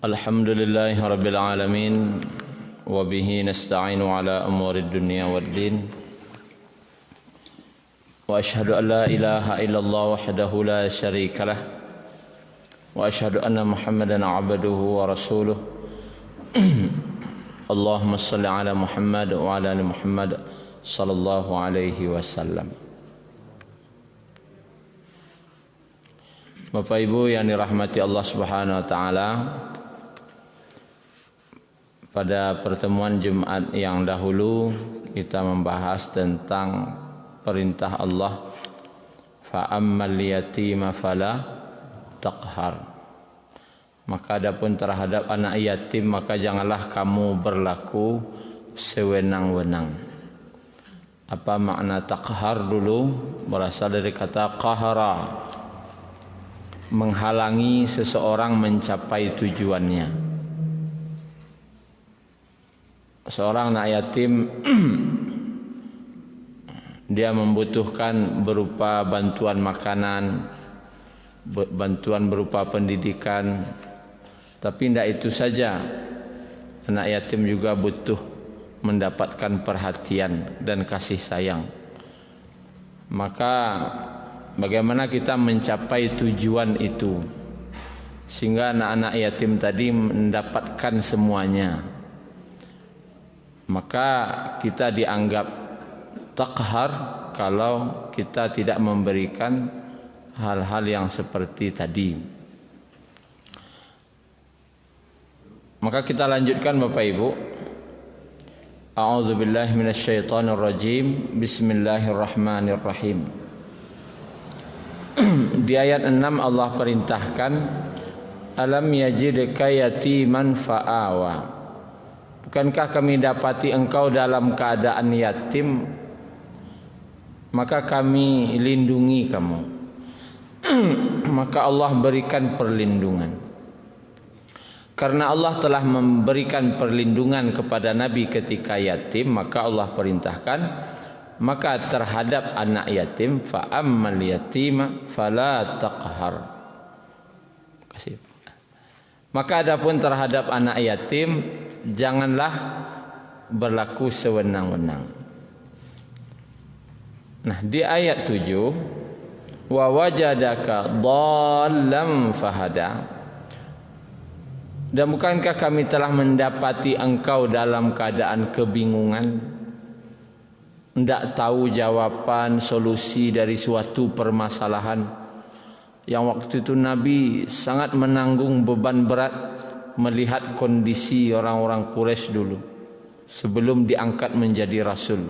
Alhamdulillahi Rabbil Alamin. Wa bihi nasta'inu ala umuri dunya waddin. Wa ashhadu an la ilaha illallah wahdahu la syarika lah. Wa ashhadu anna Muhammadan abduhu wa rasuluh. Allahumma salli ala Muhammad wa ala ali Muhammad sallallahu alaihi wasallam. Bapak Ibu yang dirahmati Allah Subhanahu wa taala, pada pertemuan Jumat yang dahulu kita membahas tentang perintah Allah, fa'ammal yatima fala taqhar. Maka adapun terhadap anak yatim maka janganlah kamu berlaku sewenang-wenang. Apa makna taqhar dulu? Berasal dari kata qahara, menghalangi seseorang mencapai tujuannya. Seorang anak yatim dia membutuhkan berupa bantuan makanan, bantuan berupa pendidikan. Tapi tidak itu saja, anak yatim juga butuh mendapatkan perhatian dan kasih sayang. Maka bagaimana kita mencapai tujuan itu sehingga anak-anak yatim tadi mendapatkan semuanya? Maka kita dianggap taqhar kalau kita tidak memberikan hal-hal yang seperti tadi. Maka kita lanjutkan Bapak Ibu. A'udzubillahi minasyaitonirrajim. Bismillahirrahmanirrahim. Di ayat 6 Allah perintahkan, alam yajidka yatiman fa'awa. Bukankah kami dapati engkau dalam keadaan yatim, maka kami lindungi kamu. Maka Allah berikan perlindungan. Karena Allah telah memberikan perlindungan kepada Nabi ketika yatim, maka Allah perintahkan, maka terhadap anak yatim, fa'ammal yatima fala taqhar. Kasih. Maka adapun terhadap anak yatim, janganlah berlaku sewenang-wenang. Nah, di ayat 7, wa wajadaka dhallam fahada. Dan bukankah kami telah mendapati engkau dalam keadaan kebingungan, tidak tahu jawaban solusi dari suatu permasalahan, yang waktu itu Nabi sangat menanggung beban berat melihat kondisi orang-orang Quraisy dulu sebelum diangkat menjadi Rasul.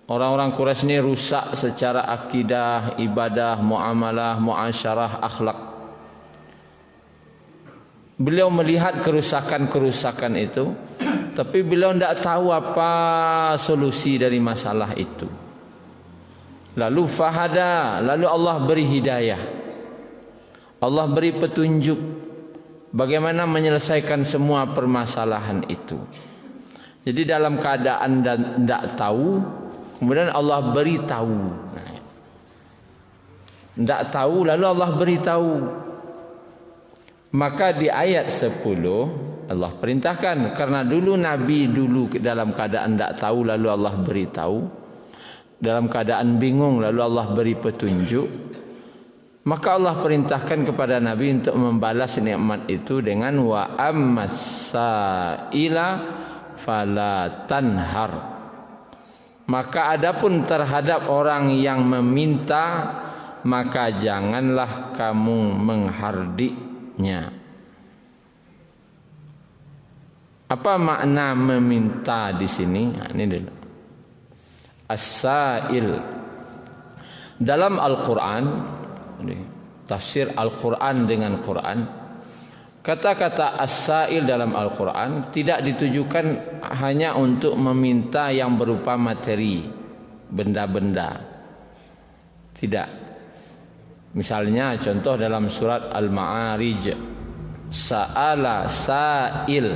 Orang-orang Quraisy ini rusak secara akidah, ibadah, muamalah, muasyarah, akhlak. Beliau melihat kerusakan-kerusakan itu, tapi beliau tidak tahu apa solusi dari masalah itu. Lalu fahada, lalu Allah beri hidayah, Allah beri petunjuk bagaimana menyelesaikan semua permasalahan itu. Jadi dalam keadaan tidak tahu, kemudian Allah beritahu. Tidak tahu, lalu Allah beritahu. Maka di ayat 10 Allah perintahkan, karena dulu Nabi dalam keadaan tidak tahu, lalu Allah beritahu. Dalam keadaan bingung, lalu Allah beri petunjuk. Maka Allah perintahkan kepada Nabi untuk membalas nikmat itu dengan wa ammas-sa'ila fala tanhar. Maka adapun terhadap orang yang meminta, maka janganlah kamu menghardiknya. Apa makna meminta di sini? Nah, ini dulu. As-sa'il dalam Al-Qur'an, tafsir Al-Quran dengan Quran, kata-kata as-sa'il dalam Al-Quran tidak ditujukan hanya untuk meminta yang berupa materi, benda-benda. Tidak. Misalnya contoh dalam surat Al-Ma'arij, sa'ala sa'il,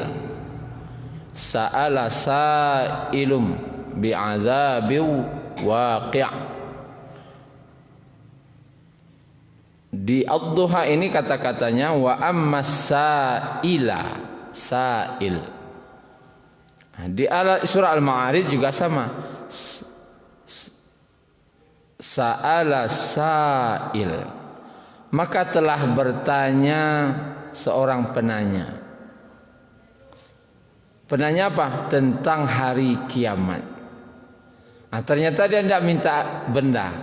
sa'ala sa'ilum bi'adzabiw waqi'. Di ad-duha ini kata-katanya wa ammas sa'ila, sa'il. Di surah Al-Ma'arij juga sama. Sa'ala sa'il. Maka telah bertanya seorang penanya. Penanya apa? Tentang hari kiamat. Nah, ternyata dia tidak minta benda,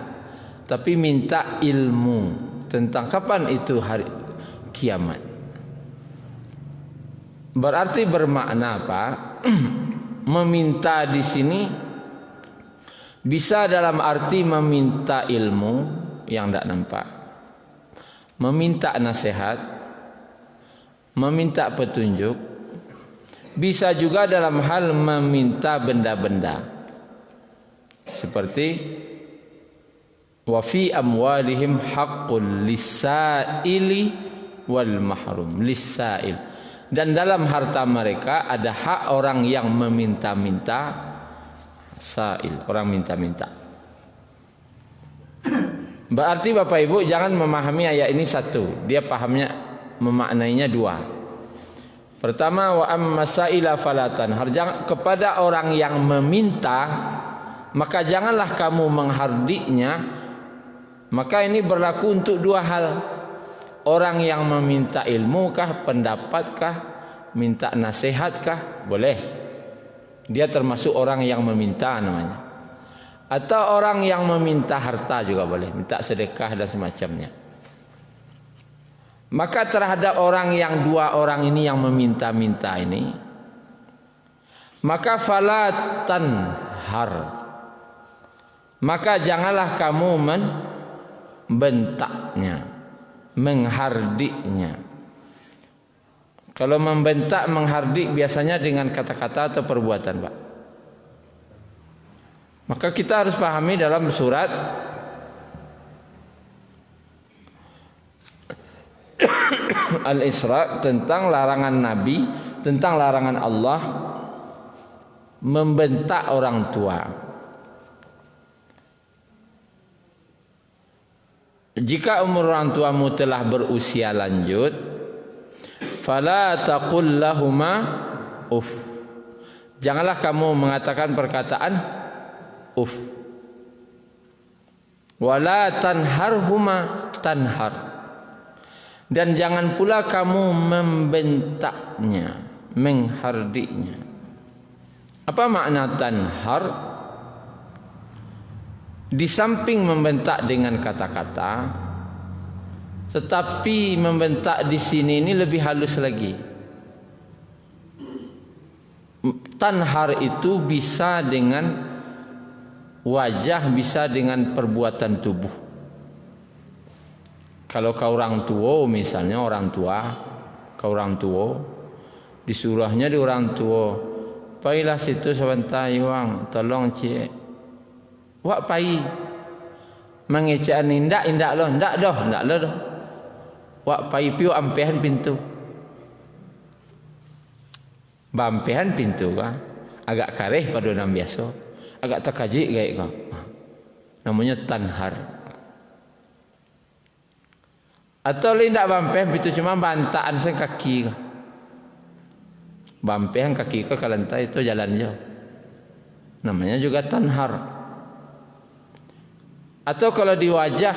tapi minta ilmu tentang kapan itu hari kiamat. Berarti bermakna apa? Meminta di sini bisa dalam arti meminta ilmu yang tidak nampak, meminta nasihat, meminta petunjuk, bisa juga dalam hal meminta benda-benda seperti wa fi amwalihim haqqul lis-sa'ili wal mahrum, lis-sa'il, dan dalam harta mereka ada hak orang yang meminta-minta, sa'il, orang minta-minta. Berarti Bapak Ibu jangan memahami ayat ini satu, dia pahamnya memaknainya dua. Pertama, wa amma sa'ila falatan, kepada orang yang meminta maka janganlah kamu menghardiknya. Maka ini berlaku untuk dua hal. Orang yang meminta ilmu kah, pendapat kah, minta nasihat kah, boleh. Dia termasuk orang yang meminta namanya. Atau orang yang meminta harta juga boleh, minta sedekah dan semacamnya. Maka terhadap orang yang dua orang ini yang meminta-minta ini, maka falatan har, maka janganlah kamu membentaknya, menghardiknya. Kalau membentak, menghardik biasanya dengan kata-kata atau perbuatan, Pak. Maka kita harus pahami dalam surat Al-Isra tentang larangan Nabi, tentang larangan Allah membentak orang tua. Jika umur orang tuamu telah berusia lanjut, fala taqul lahuma uff. Janganlah kamu mengatakan perkataan uff. Wala tanharhuma tanhar. Dan jangan pula kamu membentaknya, menghardiknya. Apa makna tanhar? Di samping membentak dengan kata-kata, tetapi membentak di sini ini lebih halus lagi. Tanhar itu bisa dengan wajah, bisa dengan perbuatan tubuh. Kalau kau orang tua, misalnya orang tua, kau orang tua, disuruhnya di orang tua, pailah situ sebentar Iwang, tolong cik. Wak pai mengecek indak lo, ndak doh. Wak pai piu ampehan pintu. Bampehan pintu kan agak kareh pada orang biasa, agak terkaji kayak kau. Namanya tanhar. Atau lindak bampehan pintu cuma bantaan sen kaki kau. Bampehan kaki kau kalantai itu jalan jauh. Namanya juga tanhar. Atau kalau di wajah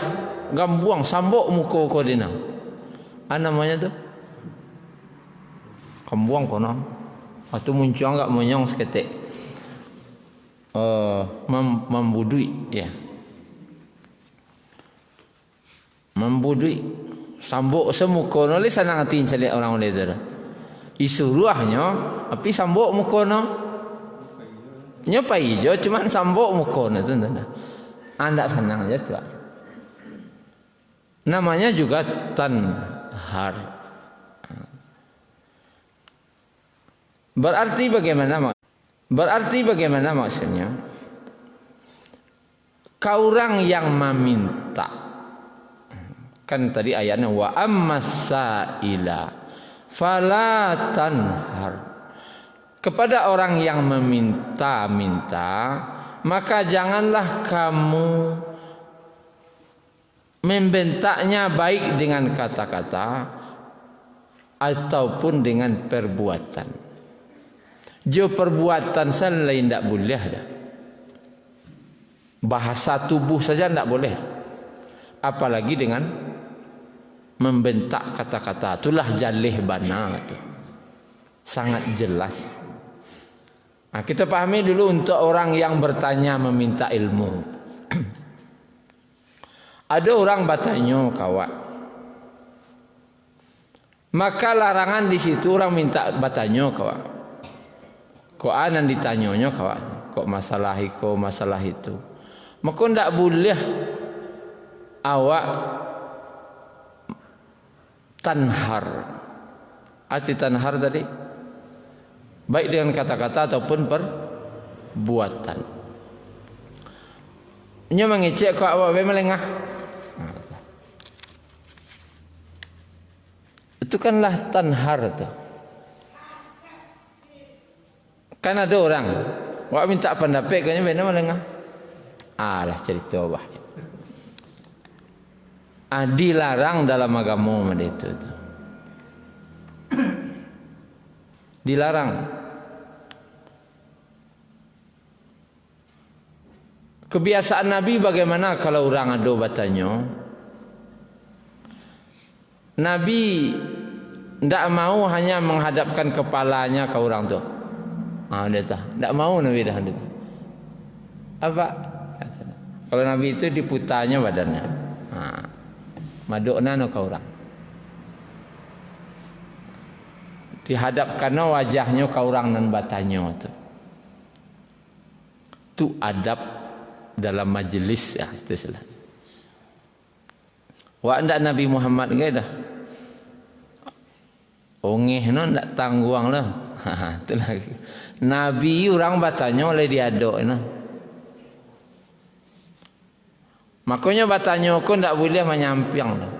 gambuang sambok muka kau dina. Apa namanya tu? Gambuang kono. Atau muncul enggak monyong seketik. Membudui ya. Membudui. Sambok semuka no le sanang atin calik orang oleh tu. Isuruahnya tapi sambok muka no. Nyopai jo cuma sambok muka no tu. Anda senang aja tuh. Namanya juga tanhar. Berarti bagaimana maksudnya? Kau orang yang meminta. Kan tadi ayatnya wa ammas sa'ila fala tanhar. Kepada orang yang meminta-minta, maka janganlah kamu membentaknya baik dengan kata-kata ataupun dengan perbuatan. Jo perbuatan lain tidak boleh dah. Bahasa tubuh saja tidak boleh. Apalagi dengan membentak kata-kata. Itulah jalih bana itu. Sangat jelas. Nah, kita pahami dulu untuk orang yang bertanya meminta ilmu. Ada orang bertanya kawak. Maka larangan di situ orang minta bertanya kawak. Kok anan ditanyanya kawak. Kok masalah itu, masalah itu. Maka tidak boleh awak tanhar. Arti tanhar tadi baik dengan kata-kata ataupun perbuatan. Nya mengecek kau awak melengah. Itu kanlah tanhar tu. Kan ada orang awak minta pendapat kanya benar melengah. Alah cerita bah. Dilarang dalam agama itu. Dilarang. Kebiasaan Nabi bagaimana kalau orang ada bertanya? Nabi tidak mau hanya menghadapkan kepalanya ke orang tu. Dia tak mau Nabi dah. Apa? Kalau Nabi itu diputarnya badannya. Madukna no ke orang. Dihadapkan wajahnya ke orang dan batanya tu. Tu adab dalam majlis ya itu salah. Wa anda Nabi Muhammad ke dah. Ongeh no ndak tangguang lah. Tu lagi. Nabi orang batanya oleh diaduk no. Makanya batanya ko ndak boleh menyampiang lah.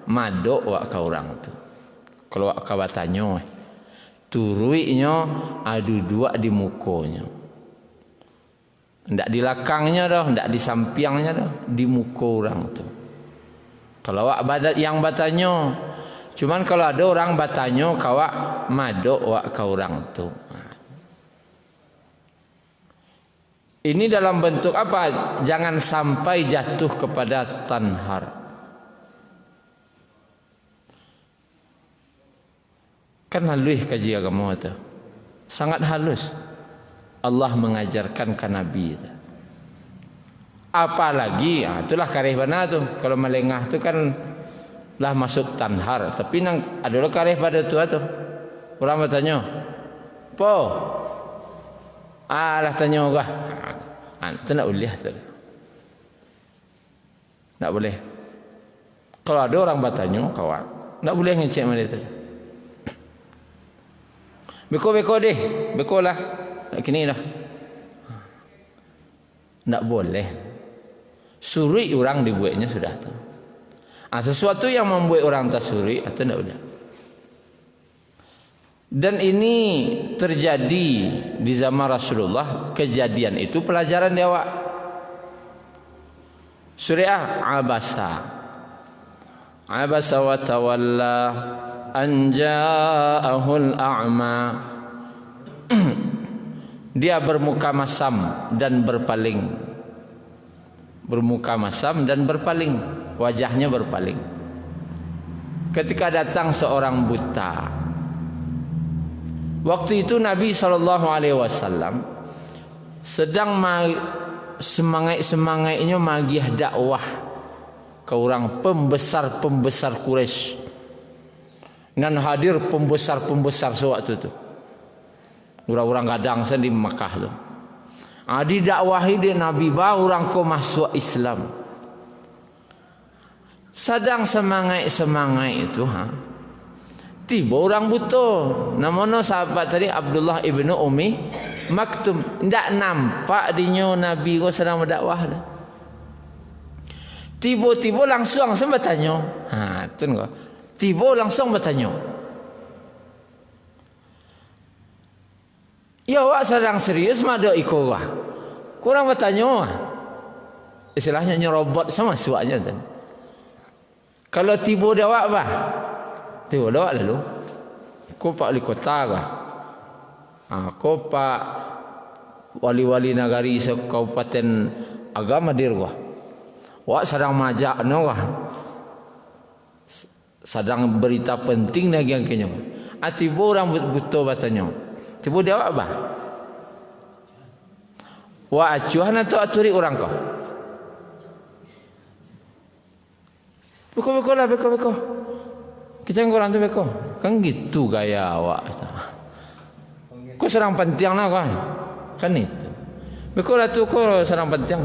Maduk wak ka orang tu. Kalau wak ka batanya turuinya adu dua di mukanya. Ndak di belakangnya dah, ndak di sampingnya dah, di muka orang tu. Kalau wak badat yang batanya, cuman kalau ada orang batanya kawak maduk wak ka orang tu. Ini dalam bentuk apa? Jangan sampai jatuh kepada tanhar. Kan halus kaji agama itu. Sangat halus. Allah mengajarkan ke Nabi itu. Apalagi, itulah karih bana tu. Kalau melengah tu kan lah masuk tanhar. Tapi nang adalah karih pada tu tu. Orang bertanya, po, lah tanya gua. Itu tak boleh tu. Tak boleh. Kalau ada orang bertanya, kawan, tak boleh ngecek mana tu. Beko deh, beko lah. Kini dah. Tak boleh. Suri orang dibuatnya sudah tu. Sesuatu yang membuat orang tak suri, itu tak boleh. Dan ini terjadi di zaman Rasulullah. Kejadian itu pelajaran dia awak. Surah Abasa. Abasa wa tawalla an ja'ahul a'ma. Dia bermuka masam dan berpaling. Bermuka masam dan berpaling. Wajahnya berpaling. Ketika datang seorang buta. Waktu itu Nabi SAW sedang semangat-semangatnya magiah dakwah ke orang pembesar-pembesar Quraisy. Dan hadir pembesar-pembesar sewaktu itu. Orang-orang gadang di Makkah tu. Didakwahi dia Nabi baru orang ko masuk Islam. Sedang semangat-semangat itu tiba orang buta. Namanya sahabat tadi Abdullah ibnu Umi Maktum. Tak nampak dinyo Nabi ko sedang berdakwah dah. Tiba-tiba langsung bertanya. Tengok. Tiba langsung bertanya. Ya awak sedang serius mada iko wah. Kurang bertanya. Istilahnya nyerobot sama suaknya tadi. Kalau tiba dawak bah. Tiba dawak lalu. Ko pak wali kota bah. Ko pak wali-wali nagari kabupaten agama dirwa. Wak sedang majak no wah. Sedang berita penting lagi yang kenyang. Tiba orang butuh batanya. Tiba dawak bah. Wa acuhan atau aturi orang kau. Beko lah beko. Kita orang tu beko. Kan gitu gaya awak. Kau serang penting lah kan itu. Beko lah tu kau serang penting.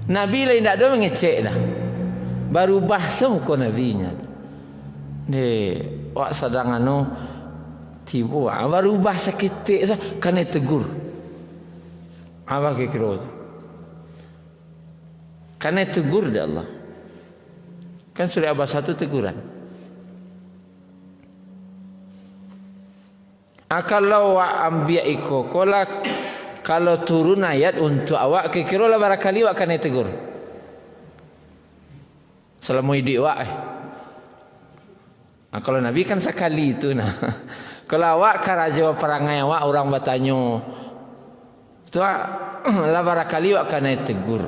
Nabi lain tak ada mengecek dah. Baru bahasa muka nabinya. Wak sedang tiba baru bahasa ketik kan tegur. Apa kira tu? Karena tegur dia Allah. Kan surah Abah 1 teguran. Kalau awak ambil iko, kalau turun ayat untuk awak kira lah barakali awak kena tegur. Selama hidup awak. Kalau Nabi kan sekali itu nah. Kalau awak karaja perangai awak orang bertanya. Tua lah barakali awak kena tegur.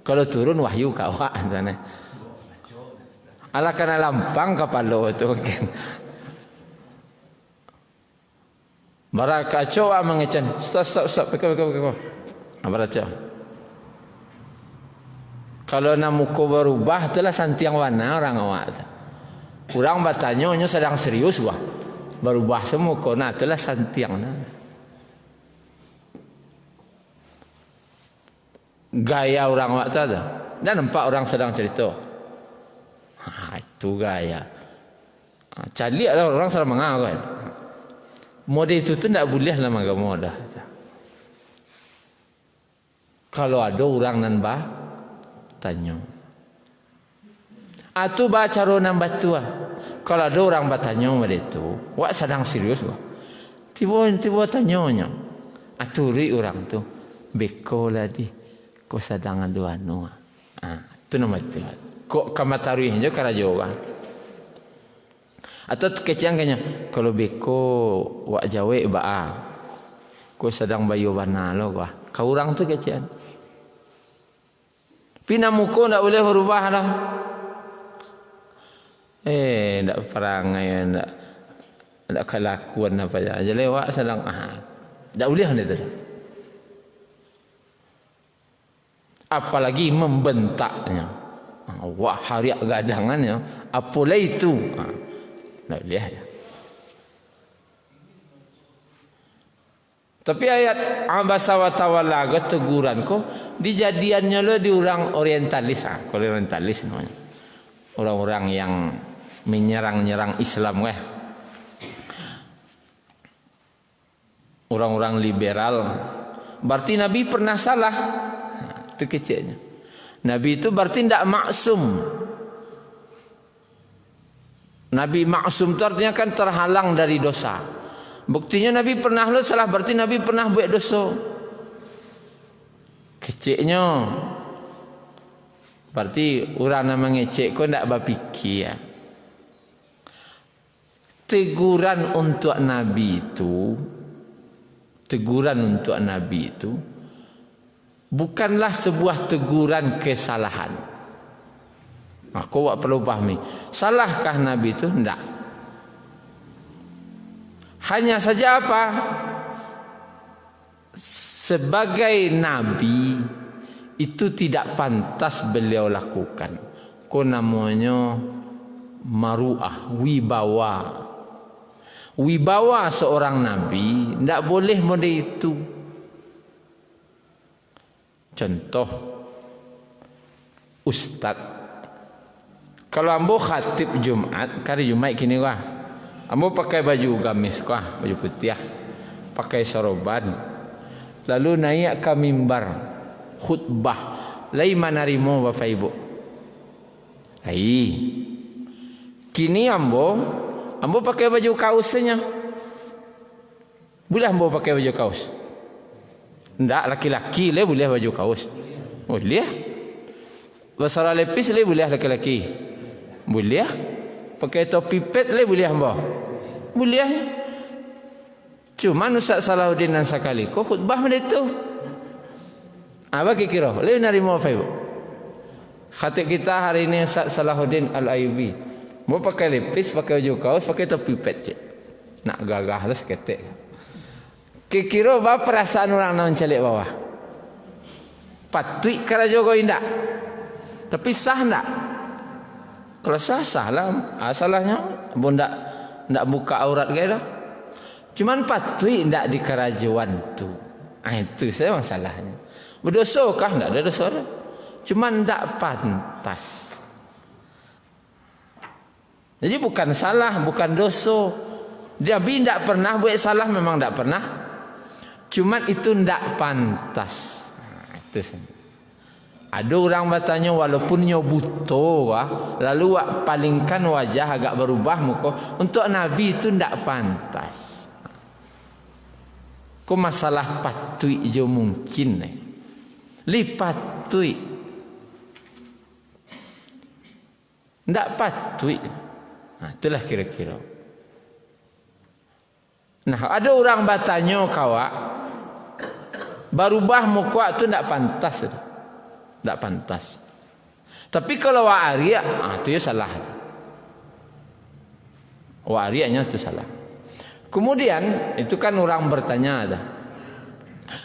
Kalau turun wahyu ka awak sana. Ala kana lampang kepala tu kan. Barakaco mengecan. Stop. Peko. Baraca. Kalau namuko berubah itulah santiang warna orang awak tu. Kurang bertanya nya sedang serius wah. Berubah semua kona itulah santiang nah. Gaya orang awak tu ada. Dan nampak orang sedang cerita. Itu gaya. Cari ada orang sedang mengaku kan. Mode itu tu tak boleh lah agama dah. Kalau ada orang nan bah tanya. Atu baca ronan batua. Kalau ada orang bertanya mode itu, wak sedang serius wak. Tiba tanyanya. Aturi orang tu beko lah di. Ko sedang ada anu. Itu nama itu. Kok kamatari je karajo kan. Atau kecian kanya kalau beko wak jawe ba. Ko sedang bayu bana lo gua. Kau orang tu kecian. Pina muko ndak boleh berubah dah. Ndak perangai ndak kelakuan apa aja. Jadi wak sedang ndak boleh ni tu. Apalagi membentaknya. Wah hariak gadangannya. Apalah itu? Tak boleh. Tapi ayat abasa wa tawalla teguran ko dijadiannya lo di orang orientalis. Kalau orientalis namanya. Orang-orang yang menyerang-nyerang Islam Orang-orang liberal. Berarti Nabi pernah salah. Itu kecilnya. Nabi itu berarti tidak maksum. Nabi maksum itu artinya kan terhalang dari dosa. Buktinya Nabi pernah salah berarti Nabi pernah buat dosa. Kecilnya. Berarti orang yang mengecek kau tidak berfikir ya. Teguran untuk Nabi itu bukanlah sebuah teguran kesalahan. Aku perlu pahami. Salahkah Nabi itu? Tidak. Hanya saja apa? Sebagai Nabi itu tidak pantas beliau lakukan. Ko namanya maruah, wibawa. Wibawa seorang Nabi tidak boleh mode itu. Contoh Ustaz. Kalau ambo khatib Jumat, kali Jumat kini wah. Ambo pakai baju gamis kah, baju putih, pakai soroban. Lalu naik ke mimbar khutbah. Lai manarimo Bapak Ibu. Lai. Kini ambo pakai baju kaosnya. Boleh ambo pakai baju kaos? Tidak, laki-laki boleh baju kaos. Boleh. Basara lepis le boleh laki-laki. Boleh. Pakai topi pet le boleh mbah. Boleh. Cuma Ustaz Salahuddin Ansakali ko khutbah menitu. Apa kira? Le narimo apa ibu? Khatib kita hari ini Ustaz Salahuddin Al-Ayubi. Mau pakai lepis, pakai baju kaos, pakai topi pet je. Nak gagah lah seketik. Kira apa perasaan orang nak mencalik bawah? Patut kara jogo indak. Tapi sah tak? Kalau sah, sah lah. Salahnya, bunda ndak buka aurat gaya dah. Cuman patut ndak di kerajuan tu. Itu saya masalahnya. Berdosa kah? Ndak ada dosa dah. Cuman ndak pantas. Jadi bukan salah, bukan dosa. Dia ndak pernah buat salah, memang ndak pernah. Cuman itu ndak pantas. Itu saja. Ada orang bertanya walaupun nyo buto lalu wak palingkan wajah agak berubah muka, untuk Nabi itu ndak pantas. Ko masalah patui jo mungkin li patui ndak patui. Itulah kira-kira. Nah, ada orang bertanya kawak berubah muka itu ndak pantas. Tak pantas. Tapi kalau wa'ariya, itu ya salah. Wa'ariyanya itu salah. Kemudian itu kan orang bertanya ada.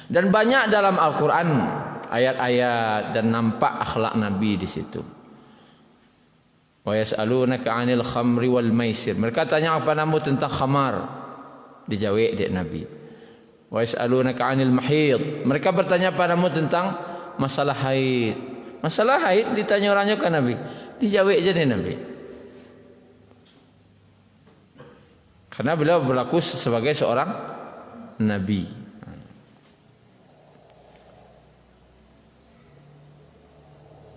Dan banyak dalam Al-Quran ayat-ayat dan nampak akhlak Nabi di situ. Wa yas'alunaka 'anil khamri wal maisir. Mereka tanya apa namu tentang khamar. Dijawab dia Nabi. Wa yas'alunaka 'anil mahid. Mereka bertanya padamu tentang masalah haid. Masalah haid ditanya orangnya kan Nabi. Dijawab aja nih Nabi. Karena beliau berlaku sebagai seorang Nabi.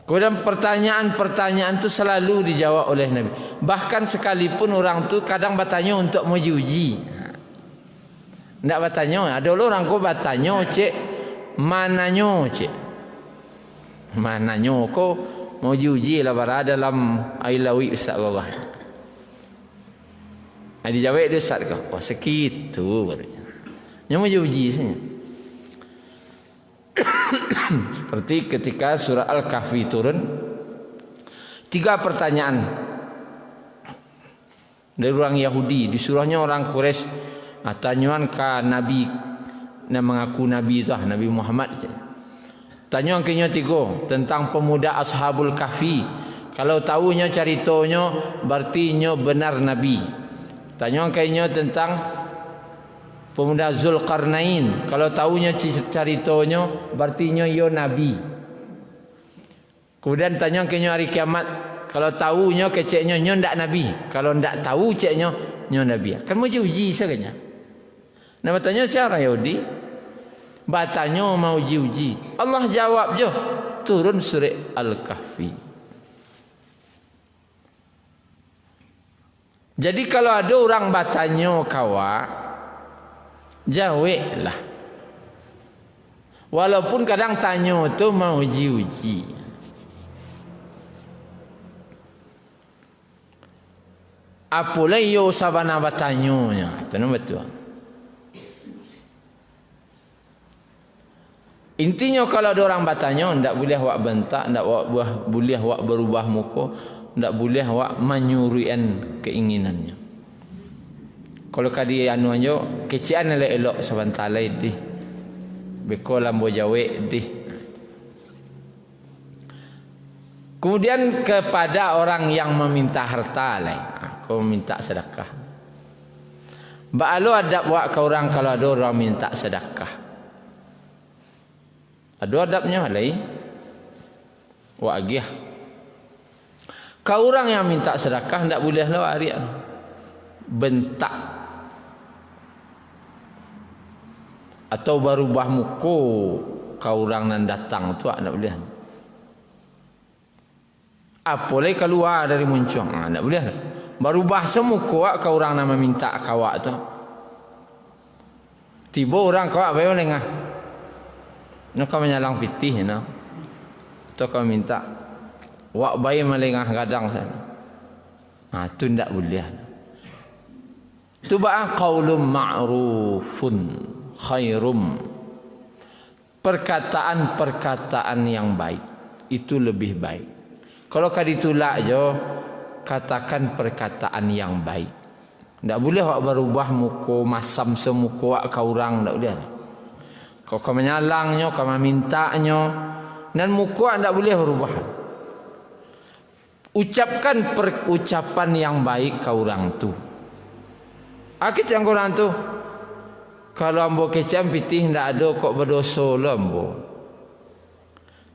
Kemudian pertanyaan-pertanyaan itu selalu dijawab oleh Nabi. Bahkan sekalipun orang tu kadang bertanya untuk menguji. Tidak bertanya. Ada orang kau bertanya cik. Mananya cik. Mananya kau mau uji lah berada dalam ailawi Ustaz Gawah. Ada jawab dia Ustaz kau. Oh segitu barunya. Yang mau uji saja. Seperti ketika surah Al-Kahfi turun, 3 pertanyaan dari orang Yahudi. Di surahnya orang Quraisy tanyaan ke Nabi yang mengaku Nabi itu Nabi Muhammad. Tanya kenya 3 tentang pemuda Ashabul Kahfi. Kalau tahunya ceritanya berarti nya benar Nabi. Tanya kenya tentang pemuda Zulkarnain. Kalau tahunya ceritanya berarti nya yo Nabi. Kemudian tanya kenya hari kiamat. Kalau tahunya keceknya nya ndak Nabi. Kalau ndak tahu ceknya nya Nabi. Kan mau uji saganya. Nah bertanya siapa Yahudi? Batanya mau uji. Allah jawab je. Turun surah Al-Kahfi. Jadi kalau ada orang batanya kawak, jawablah. Walaupun kadang tanya tu mau uji. Apalah yo sabana batanya. Itu betul. Intinya kalau ada orang bertanya, tidak boleh awak bentak, tidak boleh awak berubah muka, tidak boleh awak menyuruhkan keinginannya. Kalau kadi anu anjo kecian elok sebentar lain deh. Beko lambo jawe deh. Kemudian kepada orang yang meminta harta lain, aku minta sedekah. Ba'alu adab wak ke orang kalau ada orang minta sedekah. Ada adabnya lain. Wak agiah. Kau orang yang minta sedekah tidak boleh lah harian. Bentak. Atau berubah muka kau orang yang datang tu tidak boleh. Apalagi keluar dari muncung. Tak boleh. Berubah semuka kau orang yang meminta kawak tu. Tiba orang kawak bayo lengah. Nak kau menyalang pitih, nak. Atau kau minta Wak bayi melengah gadang sana. Ha, tu ndak boleh. Tu ba qaulun ma'rufun khairum. Perkataan-perkataan yang baik itu lebih baik. Kalau kadi tulak je, katakan perkataan yang baik. Ndak boleh awak berubah muka masam semuka awak ke orang, ndak boleh. Kau menyalangnya, kau memintanya, dan muka ndak boleh berubah. Ucapkan ucapan yang baik ke orang tu. Akit yang orang tu, kalau ambo kecam pitih ndak ada kok berdosa lambo.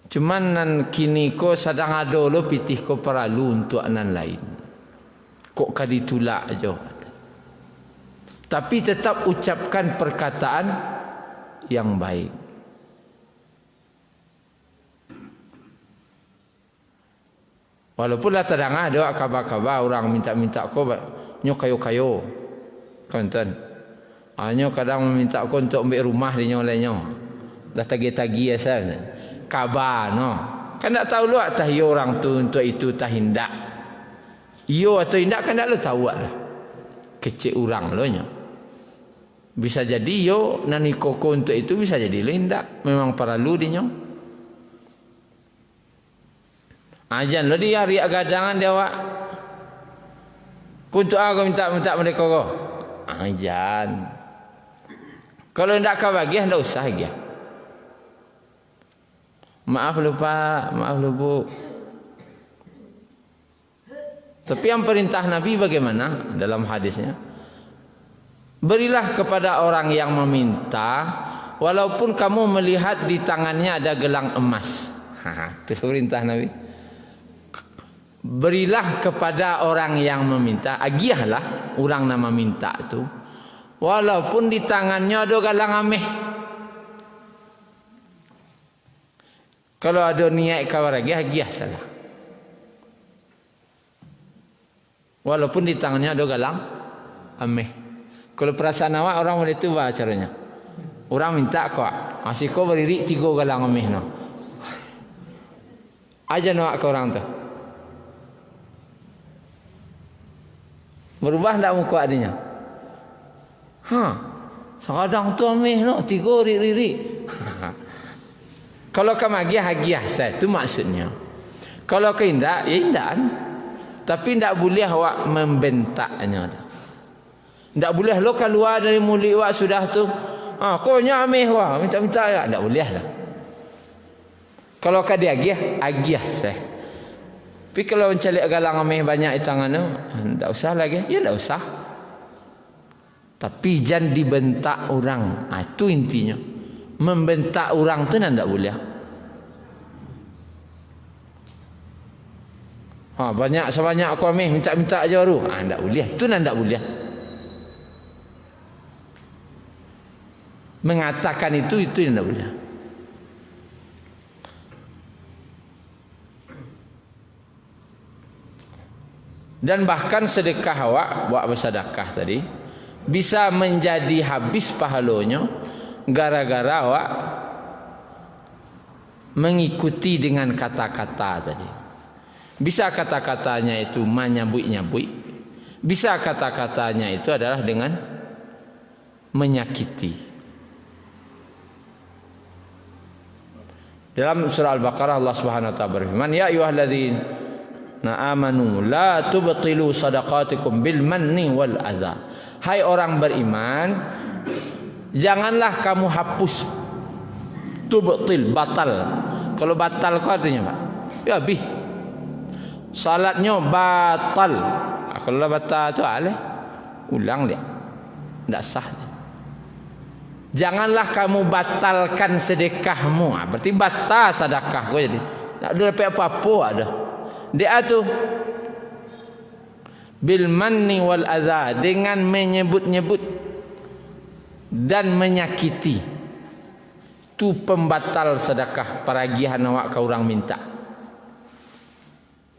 Cuman nan kini ko sedang ada lo pitih ko perlu untuk anan lain. Kok kadi tulak aja. Tapi tetap ucapkan perkataan yang baik. Walaupun lah terang ada kabar-kabar orang minta-minta ko nyo kayo-kayo. Konten. Hanya kadang meminta ko untuk ambil rumah dia olehnya. Dah tagi-tagi asal. Kabar no. Kan tak tahu lu atas yo orang tu untuk itu tak hindak. Yo atau hindak kan tak lu tahu lah. Kecil orang lo nya. Bisa jadi yo nani koko untuk itu, bisa jadi lo hindak. Memang perlu dia nya. Ajan lo dia riak gadangan dia awak. Kuntuk aku minta mereka ko. Ajan. Kalau hendak kau bagi, hendak usah lagi. Maaf lupa, maaf lupa. Tapi yang perintah Nabi bagaimana dalam hadisnya? Berilah kepada orang yang meminta, walaupun kamu melihat di tangannya ada gelang emas. Itu perintah Nabi. Berilah kepada orang yang meminta, agiahlah orang nama minta itu. Walaupun di tangannya ada galang ameh. Kalau ada niat kau lagi, agiah salah. Walaupun di tangannya ada galang ameh. Kalau perasaan awak orang boleh tu bah caranya. Orang minta kau, masih kau beri 3 galang ameh no. Aja nawak ke orang tu. Berubah tak muka adanya? Sekadang tu ameh no 3 rik-rik. Kalau kamu agiah saya, itu maksudnya. Kalau kau indak, ya indak. Tapi tidak boleh awak membentaknya. Tidak boleh lo keluar dari mulut awak sudah tu. Kau nyameh wah, minta-minta ya. Tidak boleh lah. Kalau kau dia agiah saya. Tapi kalau mencari galang ameh banyak di tangan tu, tidak usah lagi. Ya tidak usah. Tapi jangan dibentak orang. Itu intinya. Membentak orang tu tidak boleh. Banyak sebanyak aku amih minta-minta aja baru. Tidak boleh. Itu tidak boleh. Mengatakan itu tidak boleh. Dan bahkan sedekah awak buat bersedekah tadi bisa menjadi habis pahalanya gara-gara awak mengikuti dengan kata-kata tadi. Bisa kata-katanya itu menyabui-nyabui. Bisa kata-katanya itu adalah dengan menyakiti. Dalam surah Al-Baqarah Allah Subhanahu wa taala berfirman, "Ya ayyuhalladzina amanu la tubtilu shadaqatikum bil manni wal adza." Hai orang beriman, janganlah kamu hapus. Tubtil, batal. Kalau batal kau artinya Pak? Ya bih. Salatnya batal. Kalau batal tu alih, ulang dia. Tak sah. Janganlah kamu batalkan sedekahmu. Berarti batal sedekah kau jadi. Tak ada dapat apa-apa ada. Dia tu bil manni wal adza, dengan menyebut-nyebut dan menyakiti. Tu pembatal sedekah paragihan awak ke orang minta.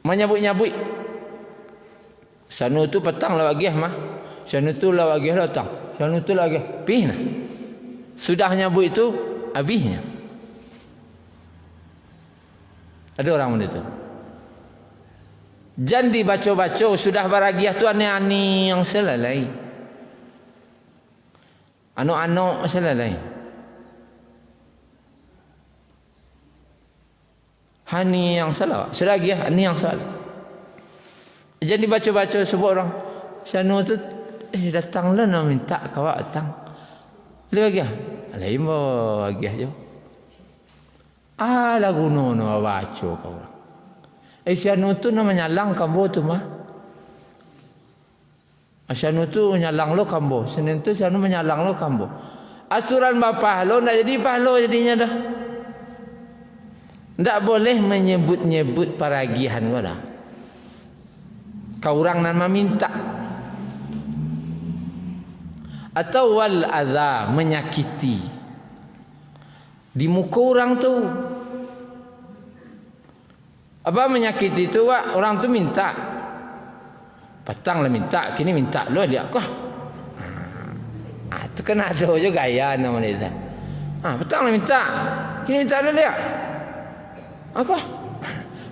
Menyabut-nyabut. Sanu tu petang lah wagiah mah. Sanu tu lah wagiah datang. Sanu tu lah wagiah. Pih nah. Sudah nyabut itu habisnya. Ada orang macam itu. Jangan dibaca-baca sudah baragiah tu ani-ani yang selalai. Anu-anu selalai. Hani yang salah. Seragiah ani yang salah. Jangan dibaca-baca sebut orang. Sanu tu datanglah nak minta kawak datang. Lagi ah. Lain bahagia je. Lagu no baca kau orang. Sianu tu namanya lang kambo tu mah. Sianu tu nyalang lo kambo. Senin tu sianu menyalang lo kambo. Aturan bapa lo nak jadi pahlo jadinya dah. Tak boleh menyebut-nyebut paragihan kau dah. Kau orang nama minta. Atau wal adha, menyakiti. Di muka orang tu. Apa menyakiti tu? Orang tu minta. Petang lah minta, kini minta lo lihat kau. Tu kan ada je gaya nama dia. Petang lah minta, kini minta lo lihat. Apa?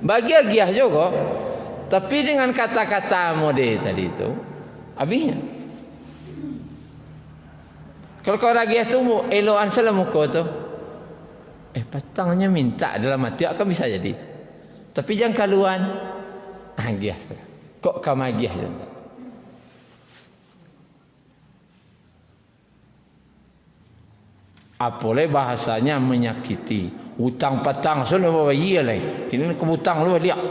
Bagi agiah juga. Tapi dengan kata-kata model tadi tu, habisnya. Kalau kau agiah tu eloan salah muka tu. Petangnya minta dalam hati akan bisa jadi. Tapi jangan kaluan. Agiah. Kok kamu agiah je? Apalagi bahasanya menyakiti. Hutang petang sudah bawa iya lah. Kini ke hutang lu lihat.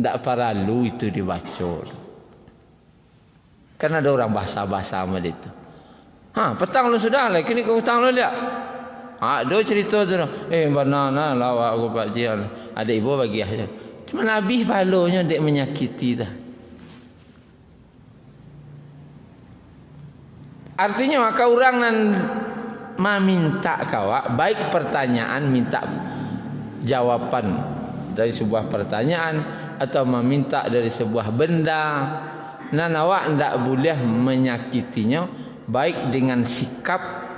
Tak perlu itu dibaca. Kan ada orang bahasa-bahasa sama itu. Petang lu sudah lah. Kini ke hutang lu lihat. Ada cerita tu. Banana lawak aku pak jian. Ada ibu bagi aja. Cuma Nabi palonya dek menyakiti dah. Artinya maka orang nan meminta kawak baik pertanyaan minta jawaban dari sebuah pertanyaan atau meminta dari sebuah benda, nan awak ndak boleh menyakitinya baik dengan sikap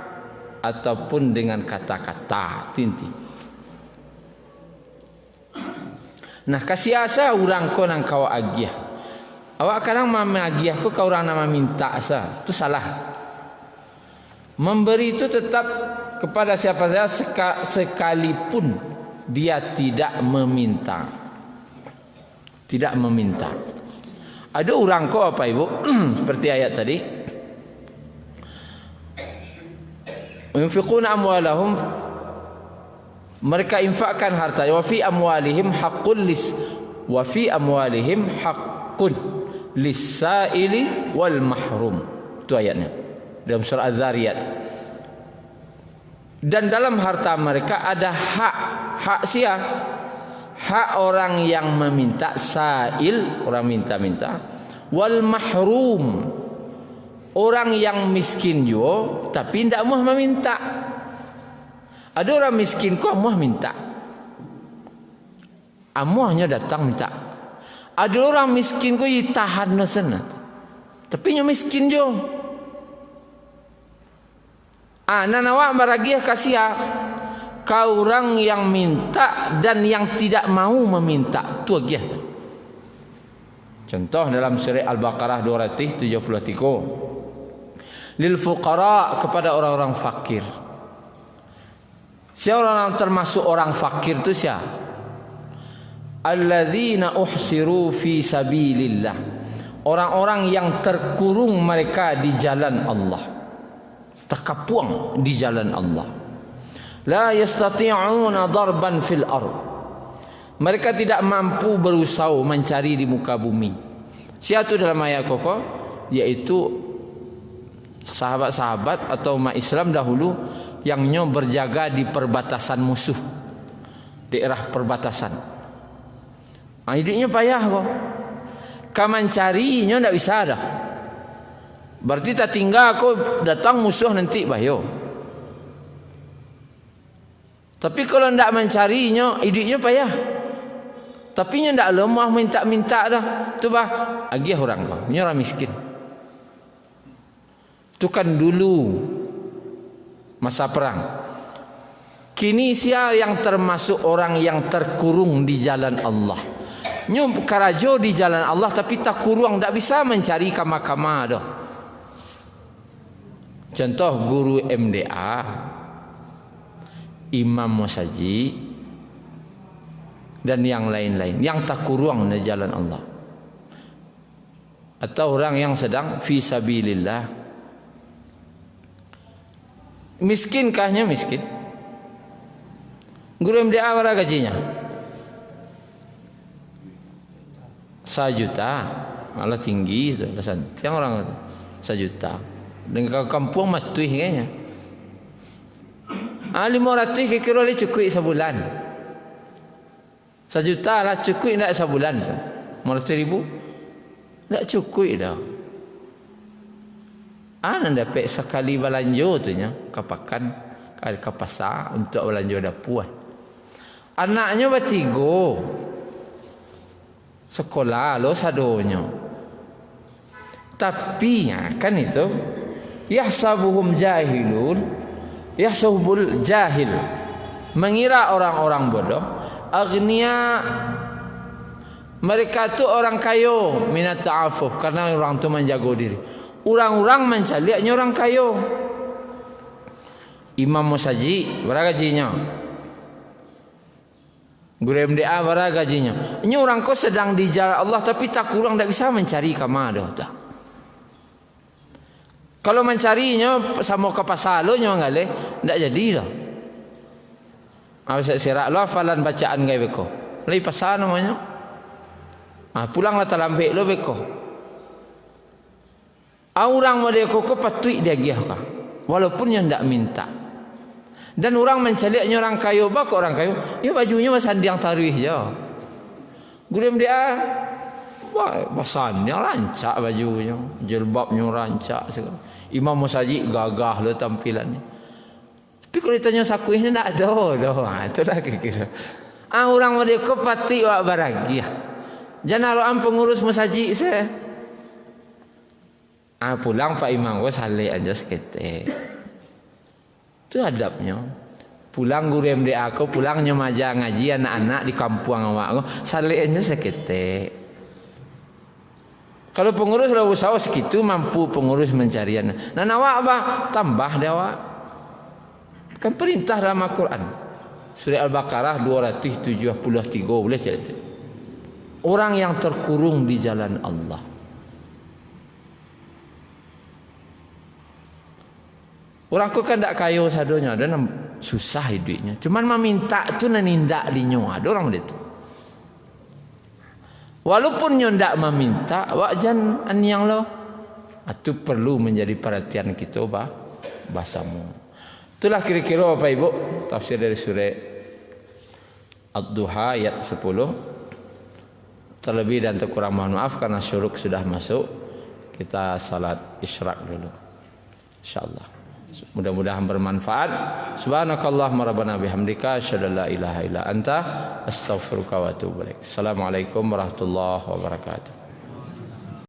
ataupun dengan kata-kata. Tinti. Nah kasih asa orang ko nang kawak agiah. Awak kadang mama agiah ko kau orang nama minta asa, tu salah. Memberi itu tetap kepada siapa saja sekalipun dia tidak meminta. Tidak meminta. Ada orang kau apa ibu? Seperti ayat tadi. Yunfiquna amwalahum, mereka infakkan harta. Wa fi amwalihim haqqun lis-sa'ili wal mahrum. Itu ayatnya dalam surah Az-Zariyat. Dan dalam harta mereka ada hak siapa? Hak orang yang meminta, sa'il, orang minta-minta, wal mahrum, orang yang miskin juga tapi tidak mau meminta. Ada orang miskin kok mau minta, amuhnya datang minta. Ada orang miskin kok tahan sana, tapi nya miskin juga. Nanawa baragiah kasih kau orang yang minta dan yang tidak mau meminta. Tu agiah. Contoh dalam surah Al-Baqarah 273. Lil fuqara, kepada orang-orang fakir. Siapa orang termasuk orang fakir tu siapa? Alladzina uhsiru fi sabilillah. Orang-orang yang terkurung mereka di jalan Allah. Terkapuang di jalan Allah. La yastati'una darban fil ard. Mereka tidak mampu berusaha mencari di muka bumi. Siapa itu dalam ayat kokoh? Yaitu sahabat-sahabat atau umat Islam dahulu yang berjaga di perbatasan musuh, daerah perbatasan. Hidupnya payah kok. Kaman carinya tidak bisa dah. Berarti tak tinggal aku datang musuh nanti bahyo. Tapi kalau tidak mencarinya, hidupnya payah. Tapi nya tidak lemah minta-minta dah. Tu bah, agiah orang kau. Nya orang miskin. Tu kan dulu masa perang. Kini siapa yang termasuk orang yang terkurung di jalan Allah? Nyo karajo di jalan Allah tapi tak kurang, tak bisa mencari kama-kama dah. Contoh guru MDA, imam musaji dan yang lain-lain yang tak kurang di jalan Allah. Atau orang yang sedang fi sabilillah. Miskinkahnya miskin? Guru MDA berapa gajinya? 1 juta, malah tinggi itu. Yang orang 1 juta. Dengan kampung matuih kayaknya. 500 kira-kira dia cukup sebulan. 1 juta lah cukup tak sebulan. 500,000 tak cukup dah. Anda dapat sekali belanja tu nya, kapakan ke pasar untuk belanja dapur. Anaknya bertiga. Sekolah lo sadonya. Tapi kan itu yahsabuhum jahilun, yahsabul jahil, mengira orang-orang bodoh, agniya, mereka tu orang kayo, minat ta'afuf, karena orang tu menjaga diri. Orang-orang mencaliaknya orang kayo. Imam musaji berapa gajinya? Guru MDA berapa gajinya? Ini orang kau sedang di jalan Allah tapi tak kurang, tak bisa mencari kama dah. Kalau mencarinya sama ke pasal lo nyo ngale, ndak jadi dah. Apa sirak lo hafalan bacaan gai beko. Lai pasal namanya. Pulanglah talambek lo beko. Orang mereka ko patui dia giah ka. Walaupun yang ndak minta. Dan orang mencaliaknya orang kayo, bak orang kayo, ya bajunya basandiang tarwih je. Guru MDA basandiang rancak bajunya, jilbabnya rancak segala. Imam musaji gagah lo tampilannya. Tapi kalau ditanya sakuihnya tak ada dah. Itulah kira. Orang mereka pati wak baragia. Jangan pengurus musaji saya. Pulang Pak Imam gua saleh aja seketek. Itu adabnya. Pulang guru MDA aku, pulangnya maja ngaji anak-anak di kampung awak aku, saleh aja seketek. Kalau pengurus sudah usaha segitu mampu pengurus mencarian. Nah awak apa? Tambah dia awak. Kan perintah dalam Al-Quran. Surah Al-Baqarah 273 boleh cerita. Orang yang terkurung di jalan Allah. Orang ku kan tak kaya sadonya dan susah hidupnya. Cuman meminta tu nanindak di nyoa. Ada orang begitu. Walaupun nyo ndak meminta, wajan anyang lo. Itu perlu menjadi perhatian kita bahasamu. Itulah kira-kira Bapak Ibu tafsir dari surah Ad-Duha ayat 10. Terlebih dan terkurang mohon maaf karena syuruk sudah masuk. Kita salat isyraq dulu. Insyaallah. Mudah-mudahan bermanfaat. Subhanakallahumma rabbana bihamdika asyhadu an la ilaha illa anta astaghfiruka wa atubu ilaik. Assalamualaikum warahmatullahi wabarakatuh.